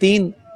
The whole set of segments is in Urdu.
3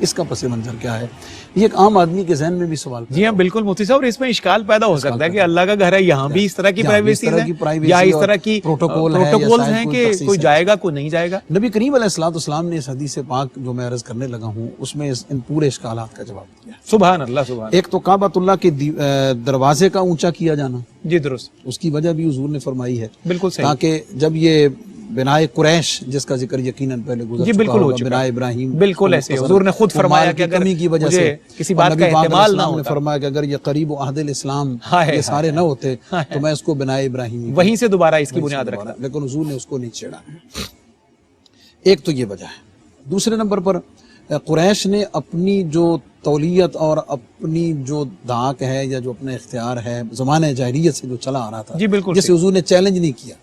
اس کا پس منظر کیا ہے؟ یہ ایک عام آدمی کے ذہن میں بھی سوال جی ہاں بالکل مفتی صاحب، اور اس میں اشکال پیدا ہو سکتا ہے کہ اللہ کا گھر ہے، یہاں بھی اس طرح کی پرائیویسیز ہیں یا اس طرح کی پروٹوکولز ہیں کہ کوئی جائے گا کوئی نہیں جائے گا. نبی کریم علیہ الصلوۃ والسلام نے اس حدیث پاک جو میں عرض کرنے لگا ہوں اس میں ان پورے اشکالات کا جواب دیا. سبحان اللہ سبحان. ایک تو کعبۃ اللہ کے دروازے کا اونچا کیا جانا، جی درست، اس کی وجہ بھی حضور نے فرمائی ہے بالکل صحیح، تاکہ جب یہ بنائے قریش جس کا ذکر یقیناً پہلے گزر جی چکا بالکل ہو ہوگا، چکا، بنائے ابراہیم، بالکل ایسے حضور نے خود فرمایا کہ اگر کمی کی وجہ سے کسی بات کا احتمال نہ نے ہوتا، فرمایا کہ اگر یہ قریب و عہد الاسلام ہائے یہ سارے نہ ہوتے تو میں اس کو بنائے ابراہیم وہیں سے دوبارہ اس کی بنیاد رکھتا، لیکن حضور نے اس کو نہیں چھیڑا. ایک تو یہ وجہ ہے. دوسرے نمبر پر قریش نے اپنی جو تولیت اور اپنی جو دھاک ہے یا جو اپنا اختیار ہے زمانہ جاہلیت سے جو چلا آ رہا تھا، جی بالکل جسے حضور نے چیلنج نہیں کیا،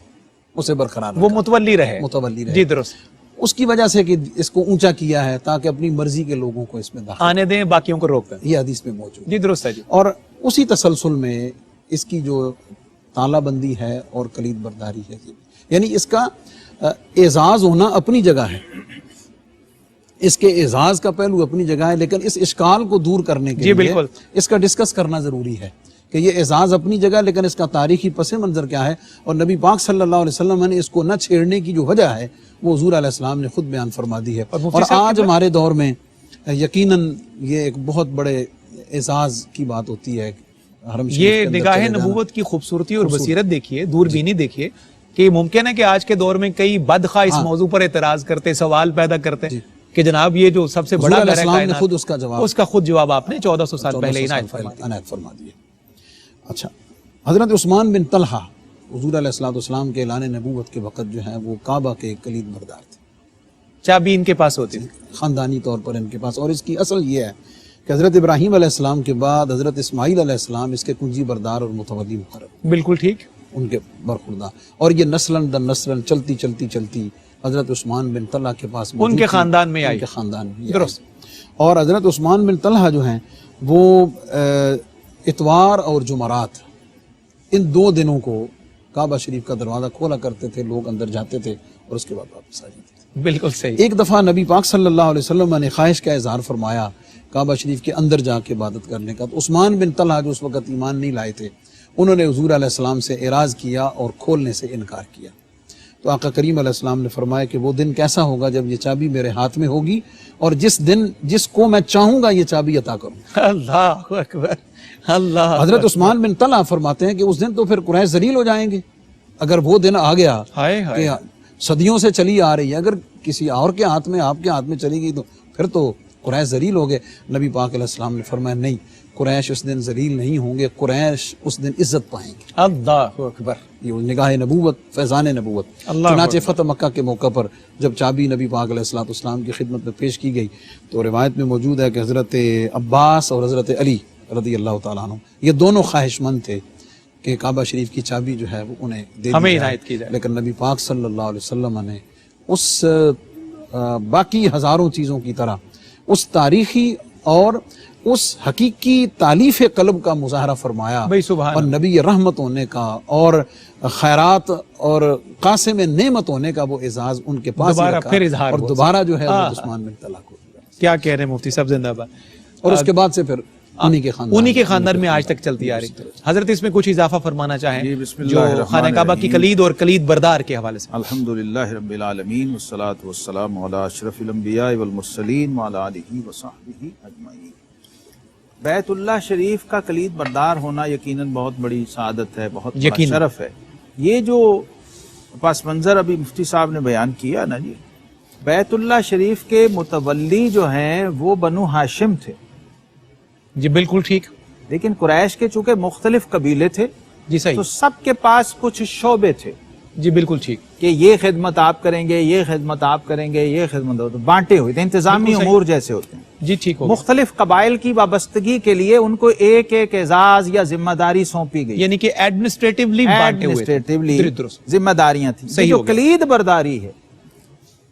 اسے برقرار وہ متولی رہے، جی درست، اس کی وجہ سے کہ اس کو اونچا کیا ہے تاکہ اپنی مرضی کے لوگوں کو اس میں داخل آنے دیں، باقیوں کو روک دیں، یہ حدیث میں موجود ہے. جی درست ہے جی. اور اسی تسلسل میں اس کی جو تالا بندی ہے اور کلید برداری ہے، یعنی اس کا اعزاز ہونا اپنی جگہ ہے، اس کے اعزاز کا پہلو اپنی جگہ ہے، لیکن اس اشکال کو دور کرنے کے جی لیے بالکل اس کا ڈسکس کرنا ضروری ہے کہ یہ اعزاز اپنی جگہ، لیکن اس کا تاریخی پس منظر کیا ہے. اور نبی پاک صلی اللہ علیہ وسلم نے اس کو نہ چھیڑنے کی جو وجہ ہے وہ حضور علیہ السلام نے خود بیان فرما دی ہے. اور آج ہمارے دور میں یقیناً یہ ایک بہت بڑے اعزاز کی بات ہوتی ہے. حرم شریف یہ نگاہ نبوت کی خوبصورتی اور بصیرت دیکھیے، دور بینی دیکھیے کہ ممکن ہے کہ آج کے دور میں کئی بدخواہ اس موضوع پر اعتراض کرتے، سوال پیدا کرتے کہ جناب یہ جو سب سے بڑا گھر ہے کائنات، خود اس کا خود جواب آپ نے 1400 سال پہلے عنایت فرما دیا. اچھا، حضرت عثمان بن طلحہ حضور علیہ الصلوۃ والسلام کے اعلان نبوت کے وقت جو ہے وہ کعبہ کے کلید بردار تھے، چابی ان کے پاس ہوتی تھی خاندانی طور پر ان کے پاس. اور اس کی اصل یہ ہے کہ حضرت ابراہیم علیہ السلام کے بعد حضرت اسماعیل علیہ السلام اس کے کنجی بردار اور متولی مقرر، بالکل ٹھیک، ان کے برخوردار. اور یہ نسلاً در نسلاً چلتی چلتی چلتی حضرت عثمان بن طلحہ کے پاس ان کے خاندان میں آئی، درست. اور حضرت عثمان بن طلحہ جو ہیں وہ اتوار اور جمعرات ان 2 دنوں کو کعبہ شریف کا دروازہ کھولا کرتے تھے، لوگ اندر جاتے تھے اور اس کے بعد واپس آ جاتے تھے. بالکل صحیح. ایک دفعہ نبی پاک صلی اللہ علیہ وسلم نے خواہش کا اظہار فرمایا کعبہ شریف کے اندر جا کے عبادت کرنے کا، تو عثمان بن طلحہ جو اس وقت ایمان نہیں لائے تھے انہوں نے حضور علیہ السلام سے اعراض کیا اور کھولنے سے انکار کیا. تو آقا کریم علیہ السلام نے فرمایا کہ وہ دن کیسا ہوگا جب یہ چابی میرے ہاتھ میں ہوگی اور جس کو میں چاہوں گا یہ چابی عطا کروں. اللہ اکبر، اللہ. حضرت عثمان بن طلحہ فرماتے ہیں کہ اس دن تو پھر قریش ذلیل ہو جائیں گے. اگر وہ دن آ گیا کہ صدیوں سے چلی آ رہی ہے، اگر کسی اور کے ہاتھ میں آپ کے ہاتھ میں چلی گئی تو پھر تو قریش ذلیل ہو گئے. نبی پاک علیہ السلام نے فرمایا نہیں، قریش اس دن ذلیل نہیں ہوں گے، قریش اس دن عزت پائیں گے. اللہ اکبر. یہ نگاہ نبوت، فیضان نبوت. چنانچہ فتح مکہ کے موقع پر جب چابی نبی پاک علیہ الصلوۃ والسلام کی خدمت میں پیش کی گئی تو روایت میں موجود ہے کہ حضرت عباس اور حضرت علی رضی اللہ تعالیٰ عنہ یہ دونوں خواہش مند تھے کہ کعبہ شریف کی چابی جو ہے وہ انہیں دے دی جائے، لیکن نبی پاک صلی اللہ علیہ وسلم نے اس باقی ہزاروں چیزوں کی طرح اس تاریخی اور اس حقیقی تالیف قلب کا مظاہرہ فرمایا اور نبی رحمت ہونے کا اور خیرات اور قاسم نعمت ہونے کا وہ اعزاز ان کے پاس رکھا اور دوبارہ جو ہے عثمان بن طلحہ کو. کیا کہہ رہے ہیں مفتی صاحب، زندہ باد. اور اس کے بعد سے پھر انہی کے خاندان میں آج تک چلتی آ رہی. حضرت اس میں کچھ اضافہ فرمانا چاہیں جو خانہ کعبہ کی کلید اور کلید بردار کے حوالے سے؟ الحمدللہ رب العالمین والصلاة والسلام علی اشرف الانبیاء والمرسلین وعلی آلہ وصحبہ اجمعین. بیت اللہ شریف کا کلید بردار ہونا یقیناً بہت بڑی سعادت ہے، بہت بڑا شرف ہے. یہ جو پس منظر ابھی مفتی صاحب نے بیان کیا نا جی، بیت اللہ شریف کے متولی جو ہیں وہ بنو ہاشم تھے. جی بالکل ٹھیک. لیکن قریش کے چونکہ مختلف قبیلے تھے جی صحیح، تو سب کے پاس کچھ شعبے تھے. جی بالکل ٹھیک، کہ یہ خدمت آپ کریں گے، یہ خدمت آپ کریں گے، یہ خدمت بانٹے ہوئے تھے، انتظامی امور جیسے ہوتے ہیں. جی ٹھیک ہو. مختلف قبائل کی وابستگی کے لیے ان کو ایک ایک اعزاز یا ذمہ داری سونپی گئی، یعنی کہ ایڈمنسٹریٹیولی بانٹے ہوئے ذمہ داریاں تھیں. جو کلید برداری ہے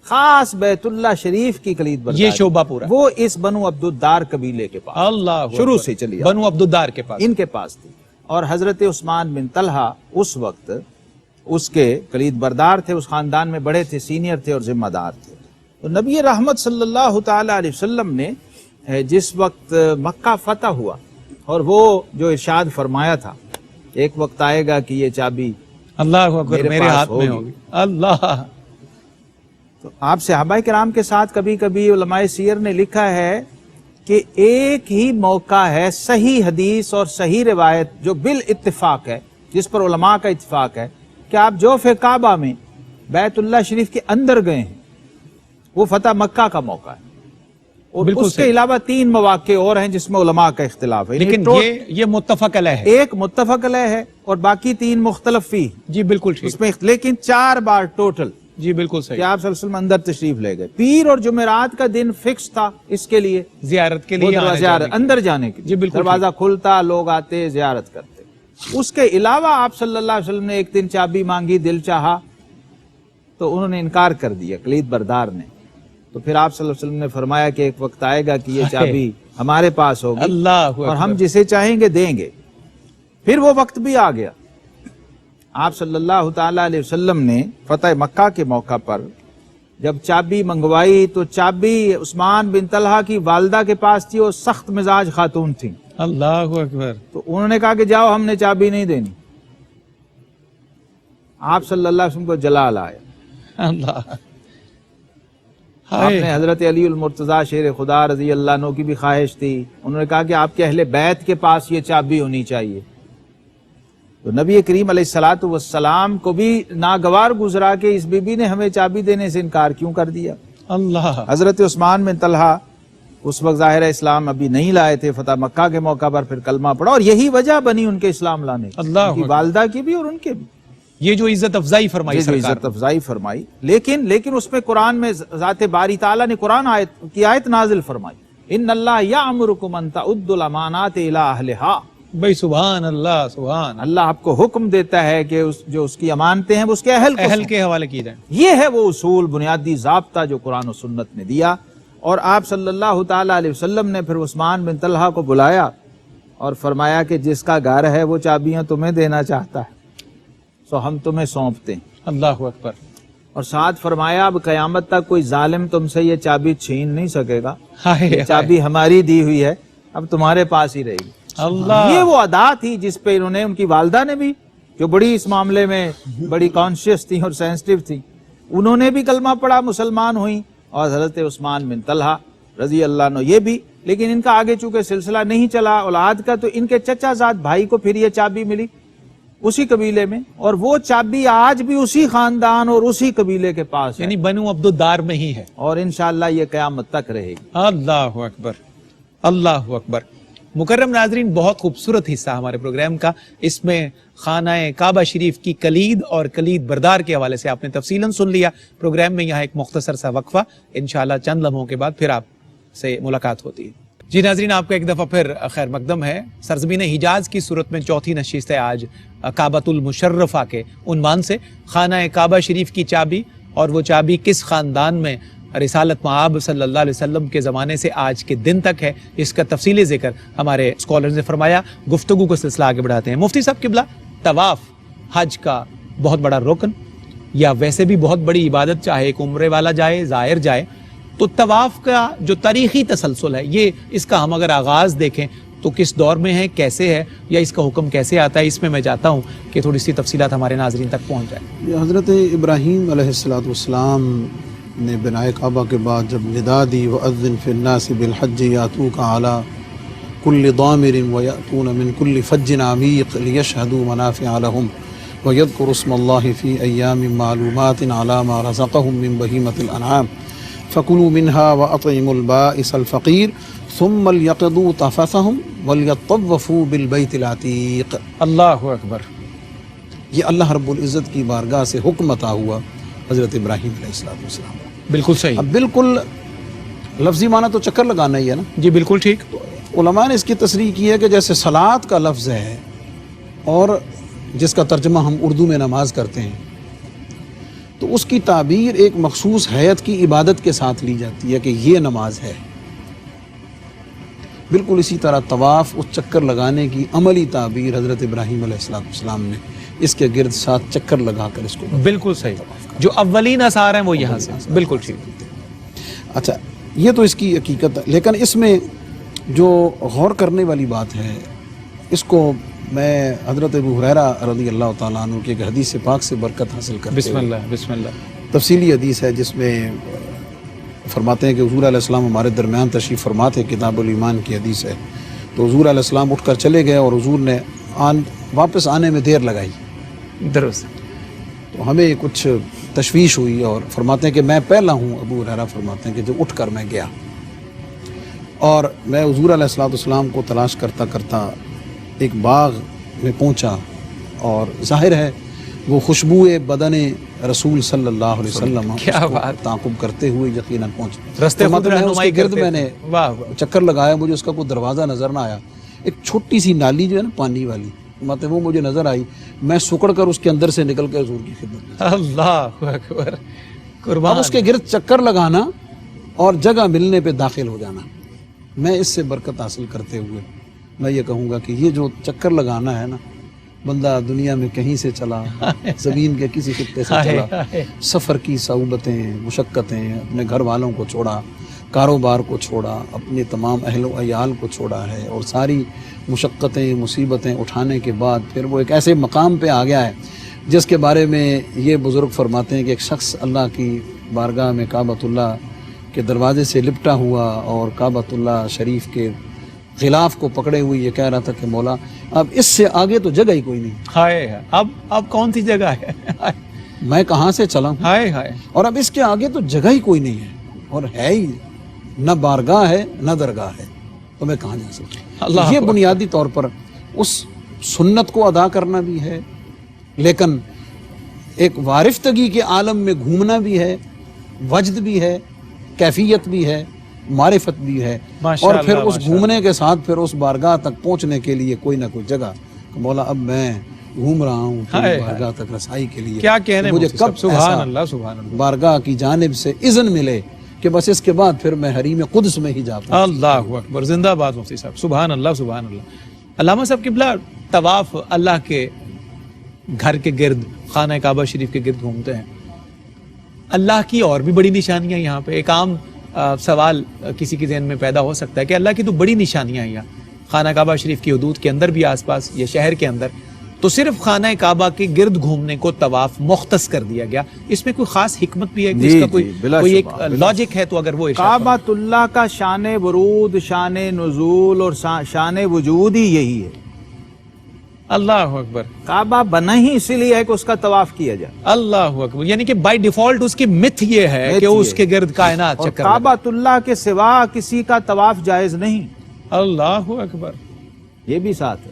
خاص بیت اللہ شریف کی کلید برداری، یہ شعبہ پورا وہ اس بنو عبدالدار قبیلے کے پاس اللہ شروع سے چلی بنو عبدالدار کے پاس، ان کے پاس تھی. اور حضرت عثمان بن طلحہ اس وقت اس کے کلید بردار تھے، اس خاندان میں بڑے تھے، سینئر تھے اور ذمہ دار تھے. تو نبی رحمت صلی اللہ تعالی علیہ وسلم نے جس وقت مکہ فتح ہوا اور وہ جو ارشاد فرمایا تھا ایک وقت آئے گا کہ یہ چابی اللہ اکبر میرے میرے پاس ہاتھ میں ہوگی۔ ہوگی، اللہ تو آپ صحابہ کرام کے ساتھ کبھی کبھی علماء سیر نے لکھا ہے کہ ایک ہی موقع ہے صحیح حدیث اور صحیح روایت جو بالاتفاق ہے، جس پر علماء کا اتفاق ہے کہ آپ جوف کعبہ میں بیت اللہ شریف کے اندر گئے ہیں، وہ فتح مکہ کا موقع ہے، اور بالکل اس کے صحیح۔ علاوہ 3 مواقع اور ہیں جس میں علماء کا اختلاف ہے، لیکن یہ متفق علیہ ہے، ایک متفق علیہ ہے اور باقی 3 مختلف فی، جی بالکل ٹھیک، اس میں لیکن 4 بار ٹوٹل جی بالکل کہ صحیح، آپ صلی اللہ علیہ وسلم اندر تشریف لے گئے۔ پیر اور جمعرات کا دن فکس تھا اس کے لیے، زیارت کے وہ لیے آنے دروازہ جانے کے اندر جانے کے جی لیے بالکل دروازہ کھلتا، لوگ آتے زیارت کرتے۔ اس کے علاوہ آپ صلی اللہ علیہ وسلم نے ایک دن چابی مانگی، دل چاہا تو انہوں نے انکار کر دیا کلید بردار نے، تو پھر آپ صلی اللہ علیہ وسلم نے فرمایا کہ ایک وقت آئے گا کہ یہ چابی ہمارے پاس ہوگی اللہ اور ہم اکبر، جسے چاہیں گے دیں گے۔ پھر وہ وقت بھی آ گیا، آپ صلی اللہ تعالی علیہ وسلم نے فتح مکہ کے موقع پر جب چابی منگوائی تو چابی عثمان بن طلحہ کی والدہ کے پاس تھی، وہ سخت مزاج خاتون تھیں، اللہ اکبر، تو انہوں نے کہا کہ جاؤ ہم نے چابی نہیں دینی۔ آپ صلی اللہ علیہ وسلم کو جلال آیا، اللہ آپ نے حضرت علی المرتضیٰ شیر خدا رضی اللہ عنہ کی بھی خواہش تھی، انہوں نے کہا کہ آپ کے اہل بیت کے پاس یہ چابی ہونی چاہیے، تو نبی کریم علیہ الصلوۃ والسلام کو بھی ناگوار گزرا کہ اس بی بی نے ہمیں چابی دینے سے انکار کیوں کر دیا۔ اللہ حضرت عثمان بن طلحہ اس وقت ظاہر اسلام ابھی نہیں لائے تھے، فتح مکہ کے موقع پر پھر کلمہ پڑھا اور یہی وجہ بنی ان کے اسلام لانے کی، اللہ ان کی والدہ کی بھی اور ان کے بھی، یہ جو عزت افزائی فرمائی یہ جو سرکار عزت افزائی فرمائی۔ لیکن اس میں قرآن میں ذات باری تعالیٰ نے قرآن کی آیت نازل فرمائی، ان اللہ یامرکم ان تعدوا الامانات الی اہلھا، بھائی سبحان اللہ، سبحان اللہ آپ کو حکم دیتا ہے کہ جو اس کی امانتیں ہیں وہ اس کے اہل کو اہل سونپیں۔ کے حوالے کی جائیں، یہ ہے وہ اصول، بنیادی ضابطہ جو قرآن و سنت نے دیا، اور آپ صلی اللہ تعالیٰ علیہ وسلم نے پھر عثمان بن طلحہ کو بلایا اور فرمایا کہ جس کا گھر ہے وہ چابیاں تمہیں دینا چاہتا ہے سو ہم تمہیں سونپتے ہیں، اللہ اکبر، اور ساتھ فرمایا اب قیامت تک کوئی ظالم تم سے یہ چابی چھین نہیں سکے گا، ہائے یہ چابی ہماری دی ہوئی ہے اب تمہارے پاس ہی رہے گی۔ اللہ، یہ وہ ادا تھی جس پہ انہوں نے، ان کی والدہ نے بھی جو بڑی اس معاملے میں بڑی کانشیس تھی اور سینسٹیو تھی، انہوں نے بھی کلمہ پڑھا، مسلمان ہوئیں، اور حضرت عثمان بن طلحہ رضی اللہ عنہ یہ بھی، لیکن ان کا آگے چونکہ سلسلہ نہیں چلا اولاد کا، تو ان کے چچا زاد بھائی کو پھر یہ چابی ملی اسی قبیلے میں، اور وہ چابی آج بھی اسی خاندان اور اسی قبیلے کے پاس ہے، یعنی بنو عبد الدار میں ہی ہے، اور انشاءاللہ یہ قیامت تک رہے گی۔ اللہ اکبر، اللہ اکبر۔ مکرم ناظرین، بہت خوبصورت حصہ ہمارے پروگرام کا، اس میں خانہ کعبہ شریف کی کلید اور کلید بردار کے حوالے سے آپ نے تفصیلاً سن لیا۔ پروگرام میں یہاں ایک مختصر سا وقفہ، انشاءاللہ چند لمحوں کے بعد پھر آپ سے ملاقات ہوتی ہے۔ جی ناظرین، آپ کا ایک دفعہ پھر خیر مقدم ہے۔ سرزمین حجاز کی صورت میں چوتھی نشست ہے آج کعبۃ المشرفہ کے عنوان سے، خانہ کعبہ شریف کی چابی، اور وہ چابی کس خاندان میں رسالت مآب صلی اللہ علیہ وسلم کے زمانے سے آج کے دن تک ہے، اس کا تفصیلی ذکر ہمارے اسکالرز نے فرمایا۔ گفتگو کو سلسلہ آگے بڑھاتے ہیں۔ مفتی صاحب قبلہ، طواف حج کا بہت بڑا رکن یا ویسے بھی بہت بڑی عبادت، چاہے ایک عمرے والا جائے، زائر جائے، تو طواف کا جو تاریخی تسلسل ہے، یہ اس کا ہم اگر آغاز دیکھیں تو کس دور میں ہے، کیسے ہے، یا اس کا حکم کیسے آتا ہے، اس میں چاہتا ہوں کہ تھوڑی سی تفصیلات ہمارے ناظرین تک پہنچ جائیں۔ یہ حضرت ابراہیم علیہ السلام نے بنائے کعبہ کے بعد جب ندا دی وَأَذِّن فِي النَّاسِ بِالْحَجِّ يَأْتُوكَ عَلَى كُلِّ ضَامِرٍ وَيَأْتُونَ مِنْ كُلِّ فَجٍّ عَمِيقٍ لِيَشْهَدُوا مَنَافِعَ لَهُمْ وَيَذْكُرُوا اسْمَ اللَّهِ فِي أَيَّامٍ مَّعْلُومَاتٍ عَلَى مَا رَزَقَهُم مِّن بَهِيمَةِ الْأَنْعَامِ فَكُلُوا مِنْهَا وَأَطْعِمُوا الْبَائِسَ الْفَقِيرَ ثُمَّ لْيَقْضُوا تَفَثَهُمْ وَلْيَطَّوَّفُوا بِالْبَيْتِ الْعَتِيقِ۔ اللہ اکبر۔ یہ اللہ رب العزت کی بارگاہ سے حکم عطا ہوا حضرت ابراہیم علیہ السلام۔ بالکل صحیح، اب بالکل لفظی معنی تو چکر لگانا ہی ہے نا۔ جی بالکل ٹھیک۔ علماء نے اس کی تصریح کی ہے کہ جیسے صلاۃ کا لفظ ہے اور جس کا ترجمہ ہم اردو میں نماز کرتے ہیں، تو اس کی تعبیر ایک مخصوص ہیئت کی عبادت کے ساتھ لی جاتی ہے کہ یہ نماز ہے۔ بالکل اسی طرح طواف، اس چکر لگانے کی عملی تعبیر حضرت ابراہیم علیہ السلام نے اس کے گرد 7 چکر لگا کر اس کو بالکل صحیح، جو اولین آثار ہیں وہ یہاں سے، بالکل ٹھیک۔ اچھا، یہ تو اس کی حقیقت ہے، لیکن اس میں جو غور کرنے والی بات ہے، اس کو میں حضرت ابو ہریرہ رضی اللہ تعالیٰ عنہ کی ایک حدیث پاک سے برکت حاصل کرتے بسم ہوئے، اللہ بسم اللہ. تفصیلی حدیث ہے جس میں فرماتے ہیں کہ حضور علیہ السلام ہمارے درمیان تشریف فرما تھے، کتاب الایمان کی حدیث ہے. تو حضور علیہ السلام اٹھ کر چلے گئے اور حضور نے واپس آنے میں دیر لگائی. درست. تو ہمیں کچھ تشویش ہوئی اور فرماتے ہیں کہ میں پہلا ہوں، ابو ہریرہ فرماتے ہیں کہ جب اٹھ کر میں گیا اور میں حضور علیہ السلام کو تلاش کرتا کرتا ایک باغ میں پہنچا، اور ظاہر ہے وہ خوشبو بدن رسول صلی اللہ علیہ وسلم کیا بات، تعاقب کرتے ہوئے یقیناً پہنچ. رستے خود رہنمائی گرد کرتے میں نے واہ واہ. چکر لگایا، مجھے اس کا کوئی دروازہ نظر نہ آیا. ایک چھوٹی سی نالی جو ہے نا پانی والی، مطلب وہ مجھے نظر آئی، میں سکڑ کر اس کے اندر سے نکل کے حضور کی خدمت میں. اللہ اکبر. اب قربان. اس کے گرد چکر لگانا اور جگہ ملنے پہ داخل ہو جانا. میں اس سے برکت حاصل کرتے ہوئے میں یہ کہوں گا کہ یہ جو چکر لگانا ہے نا، بندہ دنیا میں کہیں سے چلا، زمین کے کسی خطے سے چلا، سفر کی صعوبتیں، مشقتیں، اپنے گھر والوں کو چھوڑا، کاروبار کو چھوڑا، اپنے تمام اہل و عیال کو چھوڑا ہے، اور ساری مشقتیں مصیبتیں اٹھانے کے بعد پھر وہ ایک ایسے مقام پہ آ گیا ہے جس کے بارے میں یہ بزرگ فرماتے ہیں کہ ایک شخص اللہ کی بارگاہ میں کعبۃ اللہ کے دروازے سے لپٹا ہوا اور کعبۃ اللہ شریف کے غلاف کو پکڑے ہوئے یہ کہہ رہا تھا کہ مولا اب اس سے آگے تو جگہ ہی کوئی نہیں، ہائے اب کون سی جگہ ہے؟ میں کہاں سے چلا ہوں، ہائے ہائے. اور اب اس کے آگے تو جگہ ہی کوئی نہیں ہے، اور ہے ہی نہ بارگاہ ہے نہ درگاہ ہے، تو میں کہاں جا سکتا ہوں. اللہ یہ بنیادی طور پر اس سنت کو ادا کرنا بھی ہے، لیکن ایک وارفتگی کے عالم میں گھومنا بھی ہے، وجد بھی ہے، کیفیت بھی ہے، معرفت بھی ہے، اور پھر اس گھومنے کے ساتھ پھر اس بارگاہ تک پہنچنے کے لیے کوئی نہ کوئی جگہ کہ مولا اب میں گھوم رہا ہوں تیری بارگاہ تک رسائی کے لیے، کیا کہنے مجھے کب سبحان اللہ سبحان اللہ بارگاہ کی جانب سے اذن ملے کہ بس اس کے بعد پھر میں حریم قدس میں ہی جا پاؤں. اللہ اکبر. زندہ باد مفتی صاحب. سبحان اللہ سبحان اللہ. علامہ صاحب قبلہ طواف اللہ کے گھر کے گرد، خانہ کعبہ شریف کے گرد گھومتے ہیں. اللہ کی اور بھی بڑی نشانیاں یہاں پہ. ایک عام سوال کسی کے ذہن میں پیدا ہو سکتا ہے کہ اللہ کی تو بڑی نشانیاں ہیں یہاں خانہ کعبہ شریف کی حدود کے اندر بھی، آس پاس یا شہر کے اندر، تو صرف خانہ کعبہ کے گرد گھومنے کو طواف مختص کر دیا گیا. اس میں کوئی خاص حکمت بھی ہے کہ اس کا کوئی ایک لاجک ہے تو اگر وہ کعبۃ اللہ کا شان ورود، شان نزول اور شان وجود ہی یہی ہے. اللہ اکبر. کعبہ بنا ہی اسی لیے ہے کہ اس کا طواف کیا جائے. اللہ اکبر. یعنی کہ بائی ڈیفالٹ اس کی متھ یہ ہے کہ اس کے گرد کائنات اور چکر. کعبۃ اللہ کے سوا کسی کا طواف جائز نہیں. اللہ اکبر. یہ بھی ساتھ ہے،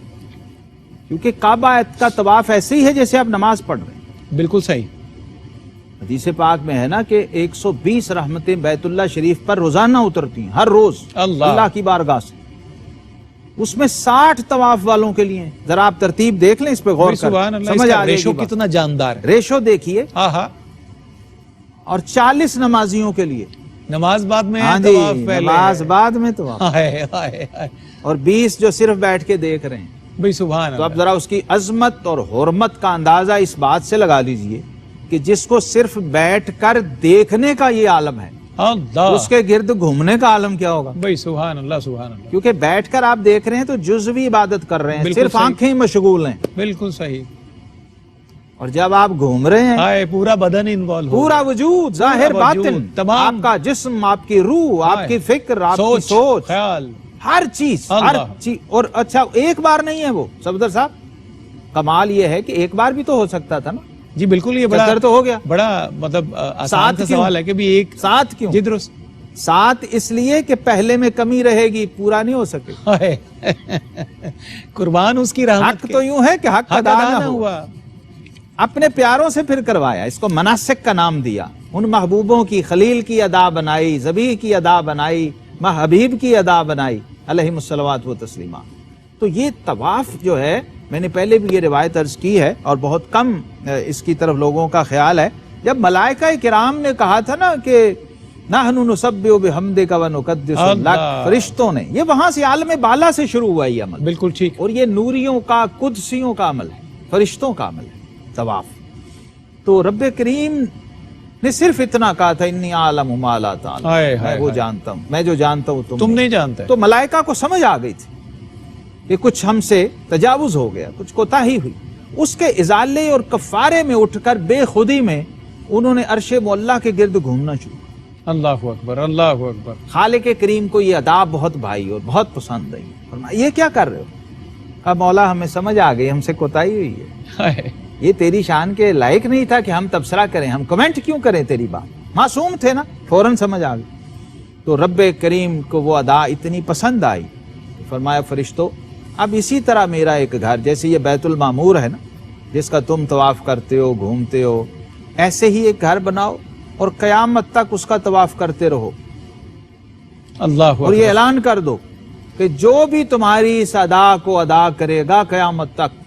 کیونکہ کعبہ کا طواف ایسے ہی ہے جیسے آپ نماز پڑھ رہے ہیں. بالکل صحیح. حدیث پاک میں ہے نا کہ 120 رحمتیں بیت اللہ شریف پر روزانہ اترتی ہیں، ہر روز اللہ کی بارگاہ سے. اس میں 60 طواف والوں کے لیے. ذرا آپ ترتیب دیکھ لیں، اس پہ غور کریں، سمجھ آ جائے گی. ریشو کتنا جاندار ہے. ریشو دیکھیے. ہاں. اور 40 نمازیوں کے لیے نماز بعد میں، ہاں جی، نماز بعد میں طواف، اور 20 جو صرف بیٹھ کے دیکھ رہے ہیں. بھئی سبحان تو اب اللہ. ذرا اس کی عظمت اور حرمت کا اندازہ اس بات سے لگا لیجئے کہ جس کو صرف بیٹھ کر دیکھنے کا یہ عالم ہے، اللہ، اس کے گرد گھومنے کا عالم کیا ہوگا. بھئی سبحان اللہ سبحان اللہ. کیونکہ بیٹھ کر آپ دیکھ رہے ہیں تو جزوی عبادت کر رہے ہیں، بالکل صرف صحیح. آنکھیں ہی مشغول ہیں. بالکل صحیح. اور جب آپ گھوم رہے ہیں، ہائے پورا بدن انوالو، پورا وجود، ظاہر باطن، تمام، آپ کا جسم، آپ کی روح، آپ کی فکر، آپ کی سوچ، خیال، ہر چیز. اور اچھا ایک بار نہیں ہے وہ صفدر صاحب. کمال یہ ہے کہ ایک بار بھی تو ہو سکتا تھا نا. جی بالکل. یہ بڑا تو ہو گیا، بڑا مطلب آسان سا سوال ہے کہ بھی ایک ساتھ کیوں؟ جی درست. 7 اس لیے کہ پہلے میں کمی رہے گی، پورا نہیں ہو سکے. قربان اس کی رحمت. حق تو یوں ہے کہ حق ادا نہ ہوا. اپنے پیاروں سے پھر کروایا، اس کو مناسک کا نام دیا. ان محبوبوں کی، خلیل کی ادا بنائی، ذبیح کی ادا بنائی، حبیب کی ادا بنائی، علیہم الصلوات و تسلیمات. تو یہ طواف جو ہے، میں نے پہلے بھی یہ روایت عرض کی ہے اور بہت کم اس کی طرف لوگوں کا خیال ہے. جب ملائکہ کرام نے کہا تھا نا کہ نحن نسبح بحمدک ونقدس لک، فرشتوں نے، یہ وہاں سے عالم بالا سے شروع ہوا یہ عمل. بالکل ٹھیک. اور یہ نوریوں کا، قدسیوں کا عمل ہے، فرشتوں کا عمل ہے طواف. تو رب کریم نے صرف اتنا کہا تھا انی عالم ما لا تعلم، ہائے میں ہائے وہ ہائے۔ جانتا ہوں، میں جو جانتا ہوں تم نہیں جانتے۔ تو ملائکہ کو سمجھ آ گئی تھی کہ کچھ ہم سے تجاوز ہو گیا، کچھ کوتاہی ہوئی۔ اس کے ازالے اور کفارے میں اٹھ کر بے خودی میں انہوں نے عرش معلیٰ کے گرد گھومنا شروع کیا۔ اللہ اکبر، اللہ اکبر۔ خالق کریم کو یہ ادا بہت بھائی اور بہت پسند آئی۔ فرمایا یہ کیا کر رہے ہو؟ کہا مولا ہمیں سمجھ آ گئی، ہم سے کوتاہی ہوئی ہے، ہائے۔ یہ تیری شان کے لائق نہیں تھا کہ ہم تبصرہ کریں، ہم کمنٹ کیوں کریں تیری بات، معصوم تھے نا، فوراً سمجھ آ گئی۔ تو رب کریم کو وہ ادا اتنی پسند آئی، فرمایا فرشتوں اب اسی طرح میرا ایک گھر، جیسے یہ بیت المعمور ہے نا جس کا تم طواف کرتے ہو گھومتے ہو، ایسے ہی ایک گھر بناؤ اور قیامت تک اس کا طواف کرتے رہو، اللہ اکبر۔ اور یہ اعلان کر دو کہ جو بھی تمہاری اس ادا کو ادا کرے گا قیامت تک،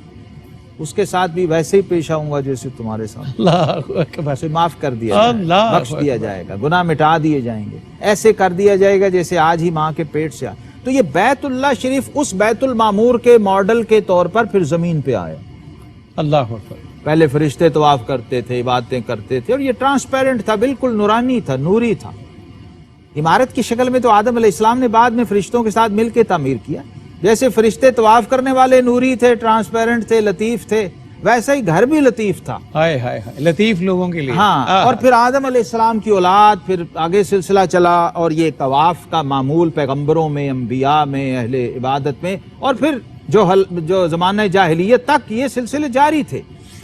اس کے ساتھ بھی ویسے ہی پیش آؤں گا جیسے تمہارے ساتھ، اللہ اکبر۔ اسے معاف کر دیا جائے اللہ گا، بخش دیا اکبر۔ جائے گا، گناہ مٹا دیے جائیں گے، ایسے کر دیا جائے گا جیسے آج ہی ماں کے پیٹ سے آ۔ تو یہ بیت اللہ شریف اس بیت المعمور کے ماڈل کے طور پر پھر زمین پہ آیا۔ اللہ اکبر۔ پہلے فرشتے طواف کرتے تھے، عبادتیں کرتے تھے، اور یہ ٹرانسپیرنٹ تھا، بالکل نورانی تھا، نوری تھا۔ عمارت کی شکل میں تو آدم علیہ السلام نے بعد میں فرشتوں کے ساتھ مل کے تعمیر کیا۔ جیسے فرشتے طواف کرنے والے نوری تھے، ٹرانسپیرنٹ تھے، لطیف تھے، ویسا ہی گھر بھی لطیف تھا۔ ہائے ہائے ہائے، لطیف لوگوں کے لیے۔ ہاں، اور پھر آدم علیہ السلام کی اولاد، پھر آگے سلسلہ چلا، اور یہ طواف کا معمول پیغمبروں میں، انبیاء میں، اہل عبادت میں، اور پھر جو زمانہ جاہلیت تک یہ سلسلے جاری تھے۔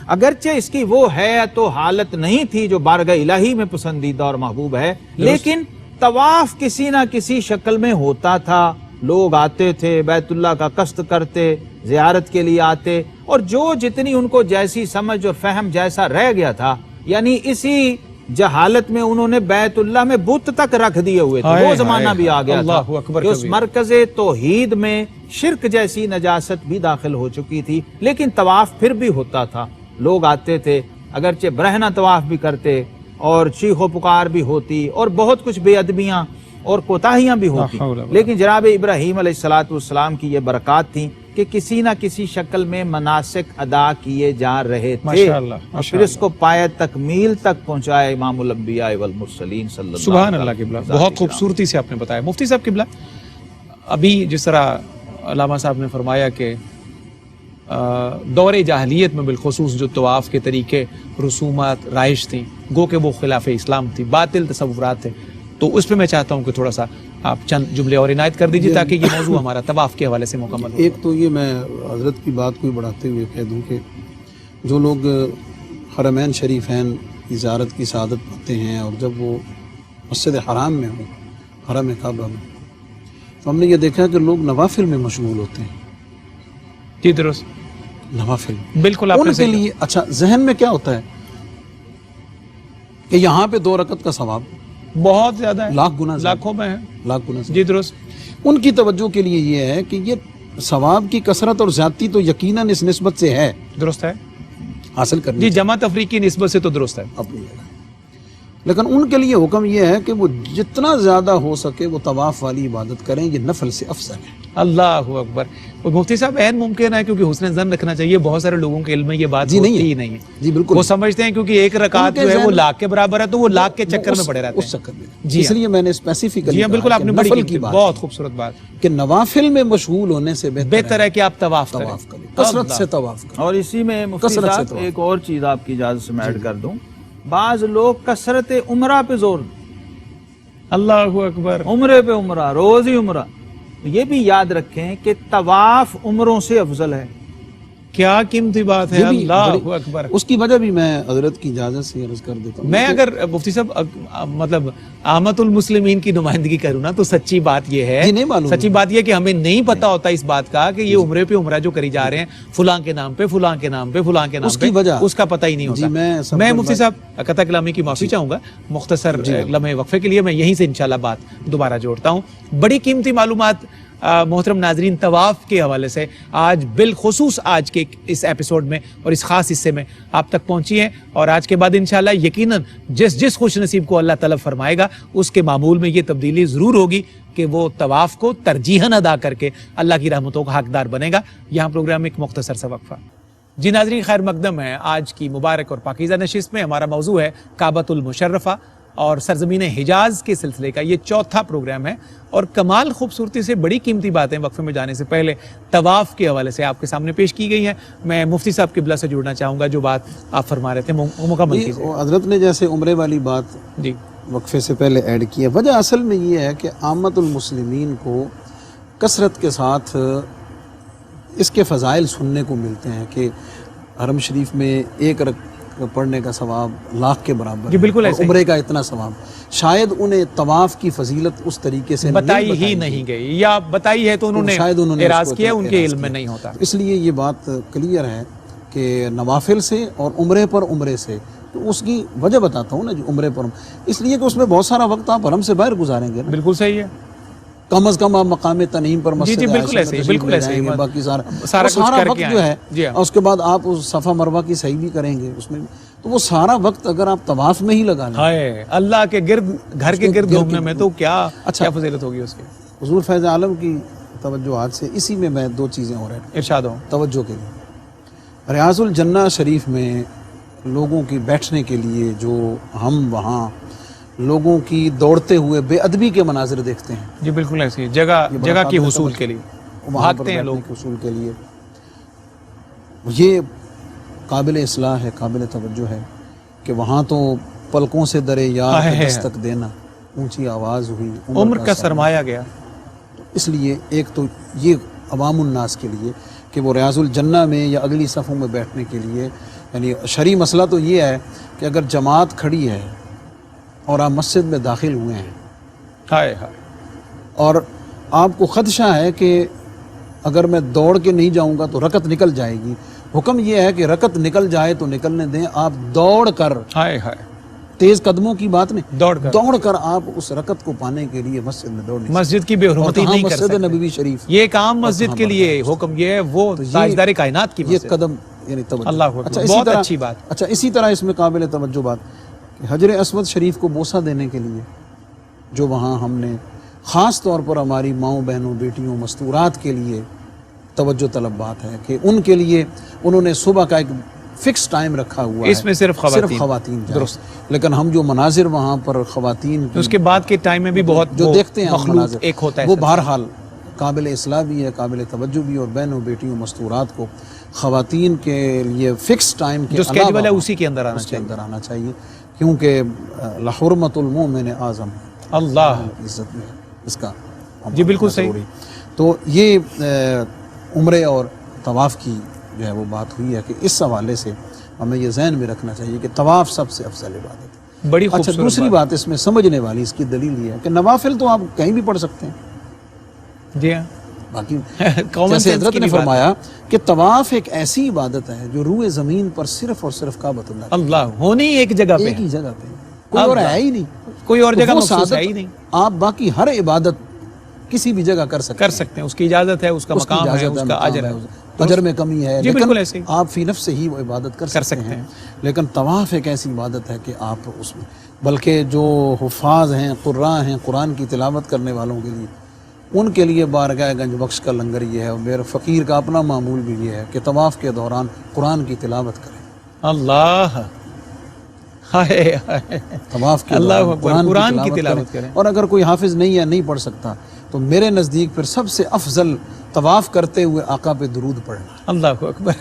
اگرچہ اس کی وہ حیت و حالت نہیں تھی جو بارگاہ الہی میں پسندیدہ اور محبوب ہے، لیکن طواف کسی نہ کسی شکل میں ہوتا تھا۔ لوگ آتے تھے، بیت اللہ کا قصد کرتے، زیارت کے لیے آتے، اور جو جتنی ان کو جیسی سمجھ اور فہم جیسا رہ گیا تھا، یعنی اسی جہالت میں انہوں نے بیت اللہ میں بت تک رکھ دیے ہوئے تھے۔ وہ زمانہ بھی آ گیا تھا اللہ اکبر کہ اس کبیر۔ مرکز توحید میں شرک جیسی نجاست بھی داخل ہو چکی تھی، لیکن طواف پھر بھی ہوتا تھا۔ لوگ آتے تھے، اگرچہ برہنہ طواف بھی کرتے، اور چیخ و پکار بھی ہوتی، اور بہت کچھ بے ادبیاں اور کوتاہیاں بھی ہوتی، لیکن جناب ابراہیم علیہ السلام کی یہ برکات تھیں کہ کسی نہ کسی شکل میں مناسک ادا کیے جا رہے تھے، ماشاءاللہ، اور پھر اس کو پایہ تکمیل تک پہنچایا امام الانبیاء والمرسلین صلی اللہ علیہ وسلم۔ سبحان اللہ قبلہ، بہت خوبصورتی سے آپ نے بتایا۔ مفتی صاحب قبلہ، ابھی جس طرح علامہ صاحب نے فرمایا کہ دور جاہلیت میں بالخصوص جو طواف کے طریقے، رسومات رائج تھیں، گو کہ وہ خلاف اسلام تھی، باطل تصورات تھے، تو اس پہ میں چاہتا ہوں کہ تھوڑا سا آپ چند جملے اور عنایت کر دیجیے تاکہ یہ موضوع ہمارا طواف کے حوالے سے مکمل ہو۔ ایک تو یہ میں حضرت کی بات کو بڑھاتے ہوئے کہہ دوں کہ جو لوگ حرمین شریفین کی زیارت کی سعادت پاتے ہیں، اور جب وہ مسجد حرام میں ہوں، حرم کعبہ میں، تو ہم نے یہ دیکھا کہ لوگ نوافل میں مشغول ہوتے ہیں۔ جی درست، نوافل بالکل آپ ان نے کے صحیح لیے اچھا ذہن میں کیا ہوتا ہے کہ یہاں پہ 2 رکعت کا ثواب بہت زیادہ ہے، لاکھ گنا زیادہ، لاکھوں میں ہے۔ لاکھ گنا زیادہ۔ جی درست، ان کی توجہ کے لیے یہ ہے کہ یہ ثواب کی کثرت اور زیادتی تو یقیناً اس نسبت سے ہے، درست ہے حاصل کرنی جی، جمع تفریق کی نسبت سے تو درست ہے۔ اپنی جگہ، لیکن ان کے لیے حکم یہ ہے کہ وہ جتنا زیادہ ہو سکے وہ طواف والی عبادت کریں، یہ نفل سے افضل ہے۔ اللہ اکبر۔ اور مفتی صاحب عین ممکن ہے کیونکہ حسن ظن رکھنا چاہیے، بہت سارے لوگوں کے علم میں یہ بات جی نہیں ہوتی ہے، ہی نہیں ہے، جی بالکل، وہ سمجھتے ہیں کیونکہ ایک رکعت جو ہے وہ لاکھ کے برابر ہے تو وہ لاکھ کے چکر میں پڑے رہتے اس ہیں۔ چکر میں جی اس لیے میں نے اسپیسیفکلی جی ہاں بالکل، آپ نے بڑی نفل کی بات بہت خوبصورت بات کہ نوافل میں مشغول ہونے سے بہتر ہے کہ آپ طواف طواف کریں، کریں، کثرت سے طواف کریں۔ اور اسی میں مفتی کثرت سے صاحب طواف۔ ایک اور چیز آپ کی اجازت سے میں ایڈ کر دوں، بعض لوگ کثرت عمرہ پہ زور دیں، اللہ اکبر۔ عمرے پہ عمرہ، روز ہی عمرہ۔ یہ بھی یاد رکھیں کہ طواف عمروں سے افضل ہے۔ کیا قیمتی بات ہے، یہ بھی اللہ بڑی- اکبر۔ اس کی وجہ بھی میں حضرت کی اجازت سے عرض کر دیتا ہوں۔ میں اگر مفتی صاحب مطلب عامت المسلمین کی نمائندگی کروں نا تو سچی بات یہ ہے، جی نہیں معلوم، سچی بات یہ کہ ہمیں نہیں پتا ہوتا اس بات کا کہ یہ عمرے پہ عمرہ جو کری جا رہے ہیں فلاں کے نام پہ، فلاں کے نام پہ، فلاں کے نام اس پہ، کی وجہ اس کا پتہ ہی نہیں جی، ہوتا۔ میں مفتی صاحب قطع کلامی کی معافی چاہوں گا، مختصر لمحے وقفے کے لیے میں یہیں سے انشاءاللہ بات دوبارہ جوڑتا ہوں۔ بڑی قیمتی معلومات محترم ناظرین طواف کے حوالے سے آج بالخصوص آج کے اس ایپیسوڈ میں اور اس خاص حصے میں آپ تک پہنچی ہیں، اور آج کے بعد انشاءاللہ یقیناً جس خوش نصیب کو اللہ تعالیٰ فرمائے گا اس کے معمول میں یہ تبدیلی ضرور ہوگی کہ وہ طواف کو ترجیحاً ادا کر کے اللہ کی رحمتوں کا حقدار بنے گا۔ یہاں پروگرام ایک مختصر سا وقفہ۔ جی ناظرین، خیر مقدم ہے آج کی مبارک اور پاکیزہ نشست میں. ہمارا موضوع ہے کعبۃ المشرفہ اور سرزمین حجاز کے سلسلے کا یہ چوتھا پروگرام ہے، اور کمال خوبصورتی سے بڑی قیمتی باتیں وقفے میں جانے سے پہلے طواف کے حوالے سے آپ کے سامنے پیش کی گئی ہیں. میں مفتی صاحب قبلہ سے جڑنا چاہوں گا، جو بات آپ فرما رہے تھے مکمل کیجیے. حضرت نے جیسے عمرے والی بات جی وقفے سے پہلے ایڈ کی ہے، وجہ اصل میں یہ ہے کہ عامت المسلمین کو کثرت کے ساتھ اس کے فضائل سننے کو ملتے ہیں کہ حرم شریف میں ایک پڑھنے کا ثواب لاکھ کے برابر جی بالکل ہے، عمرے کا اتنا ثواب. شاید انہیں طواف کی فضیلت اس طریقے سے بتائی ہی نہیں گئی، یا بتائی ہے تو انہوں نے شاید انہوں نے اعراض کیا، ان کے علم میں نہیں ہوتا. اس لیے یہ بات کلیئر ہے کہ نوافل سے اور عمرے پر عمرے سے، تو اس کی وجہ بتاتا ہوں نا جو عمرے پر، اس لیے کہ اس میں بہت سارا وقت آپ حرم سے باہر گزاریں گے نا. بالکل صحیح ہے. کم از کم آپ مقام تنعیم پر مسجد جی بالکل ایسے ہی، بالکل ایسے ہی. باقی سارا وقت جو ہے، جی اس کے بعد آپ اس صفا مروہ کی صحیح بھی کریں گے اس میں، تو وہ سارا وقت اگر آپ طواف میں ہی لگا لیں، ہائے اللہ کے گرد، گھر کے گرد گھومنے میں تو کیا فضیلت ہوگی اس کی. حضور فیض عالم کی توجہات سے اسی میں دو چیزیں ہو رہے ہیں ارشاد ہو. توجہ کے لیے. ریاض الجنہ شریف میں لوگوں کی بیٹھنے کے لیے جو ہم وہاں لوگوں کی دوڑتے ہوئے بے ادبی کے مناظر دیکھتے ہیں، جی بالکل ایسی جگہ کی حصول کے لیے بھاگتے ہیں لوگ کے حصول کے لیے، یہ قابل اصلاح ہے، قابل توجہ ہے کہ وہاں تو پلکوں سے درے یار دستک دینا، اونچی آواز ہوئی، عمر کا سرمایہ گیا. اس لیے ایک تو یہ عوام الناس کے لیے کہ وہ ریاض الجنہ میں یا اگلی صفوں میں بیٹھنے کے لیے، یعنی شرعی مسئلہ تو یہ ہے کہ اگر جماعت کھڑی ہے اور آپ مسجد میں داخل ہوئے ہیں، ہائے ہائے، اور آپ کو خدشہ ہے کہ اگر میں دوڑ کے نہیں جاؤں گا تو رکعت نکل جائے گی، حکم یہ ہے کہ رکعت نکل جائے تو نکلنے دیں، آپ دوڑ کر، ہائے ہائے، تیز قدموں کی بات نہیں، دوڑ کر آپ اس رکعت کو پانے کے لیے مسجد میں دوڑنے، مسجد کی بے حرمتی نہیں کر مسجد سکتے. نبوی شریف یہ کام مسجد کے لیے حکم یہ ہے، وہ تاجدار کائنات کی یہ مسجد. قدم یعنی توجہ. اللہ اچھا اکبر، بہت اچھی بات. اچھا اسی طرح اس میں قابل توجہ بات کہ حجر اسود شریف کو بوسہ دینے کے لیے جو وہاں ہم نے خاص طور پر ہماری ماؤں بہنوں بیٹیوں مستورات کے لیے توجہ طلب بات ہے کہ ان کے لیے انہوں نے صبح کا ایک فکس ٹائم رکھا ہوا ہے، اس میں صرف خواتین جائیں. درست. لیکن ہم جو مناظر وہاں پر خواتین اس کے بعد کے ٹائم میں بھی بہت جو دیکھتے ہیں مخلوط ایک ہوتا ہے، وہ بہرحال قابل اصلاح بھی ہے، قابل توجہ بھی، اور بہنوں بیٹیوں مستورات کو خواتین کے لیے فکس ٹائم کے جو اسکیجول ہے اسی کے اندر آنا چاہیے، کیونکہ لحرمت المؤمن اعظم، اللہ عزت میں اس کا جی بالکل صحیح. تو یہ عمرے اور طواف کی جو ہے وہ بات ہوئی ہے کہ اس حوالے سے ہمیں یہ ذہن میں رکھنا چاہیے کہ طواف سب سے افضل عبادت ہے. بڑی اچھا خوبصورت دوسری بات اس میں سمجھنے والی، اس کی دلیل یہ ہے کہ نوافل تو آپ کہیں بھی پڑھ سکتے ہیں، جی ہاں، باقی جیسے حضرت نے فرمایا کہ طواف ایک ایسی عبادت ہے جو روئے زمین پر صرف اور صرف کعبۃ اللہ ہونی ایک جگہ پہ، ایک ہی جگہ پہ، کوئی اور ہے ہی نہیں، کوئی اور جگہ مخصوص ہے ہی نہیں. آپ باقی ہر عبادت کسی بھی جگہ کر سکتے ہیں، اس کی اجازت ہے، اس کا مقام ہے، اس کا اجر ہے، اجر میں کمی ہے، لیکن آپ فی نفس سے ہی وہ عبادت کر سکتے ہیں. لیکن طواف ایک ایسی عبادت ہے کہ آپ اس میں، بلکہ جو حفاظ ہیں، قراء ہیں، قرآن کی تلاوت کرنے والوں کے لیے، ان کے لیے بارگاہ گنج بخش کا لنگر یہ ہے، اور میرے فقیر کا اپنا معمول بھی یہ ہے کہ طواف کے دوران قرآن کی تلاوت کریں. اللہ، طواف کے دوران قرآن کی تلاوت کریں. اور اگر کوئی حافظ نہیں ہے، نہیں پڑھ سکتا، تو میرے نزدیک پھر سب سے افضل طواف کرتے ہوئے آقا پہ درود پڑھنا. اللہ اکبر،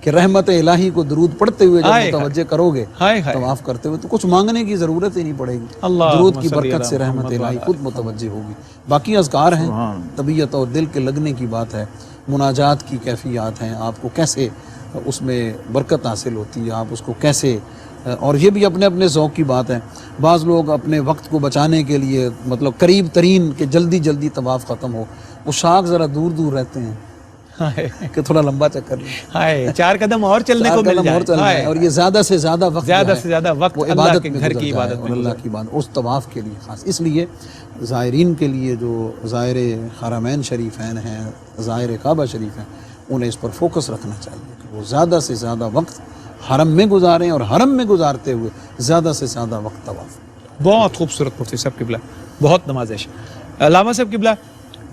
کہ رحمت الہی کو درود پڑھتے ہوئے جب متوجہ کرو گے طواف کرتے ہوئے تو کچھ مانگنے کی ضرورت ہی نہیں پڑے گی، درود کی برکت سے رحمت الہی خود متوجہ ہوگی. باقی اذکار ہیں، طبیعت اور دل کے لگنے کی بات ہے، مناجات کی کیفیات ہیں، آپ کو کیسے اس میں برکت حاصل ہوتی ہے، آپ اس کو کیسے، اور یہ بھی اپنے اپنے ذوق کی بات ہے. بعض لوگ اپنے وقت کو بچانے کے لیے مطلب قریب ترین کہ جلدی جلدی طواف ختم ہو، وہ شاخ ذرا دور دور رہتے ہیں کہ تھوڑا لمبا چکر لیں، 4 قدم اور چلنے کو مل جائے، اور یہ زیادہ سے زیادہ وقت وہ عبادت میں گھر کی عبادت اور اللہ کی بات اس طواف کے لیے خاص. اس لیے زائرین کے لیے جو زائر حرمین شریفین ہیں، زائر کعبہ شریف ہیں، انہیں اس پر فوکس رکھنا چاہیے کہ وہ زیادہ سے زیادہ وقت حرم میں گزاریں، اور حرم میں گزارتے ہوئے زیادہ سے زیادہ وقت طواف. بہت خوبصورت مفتی صاحب قبلہ، بہت نوازش. علامہ صاحب قبلہ،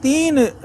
3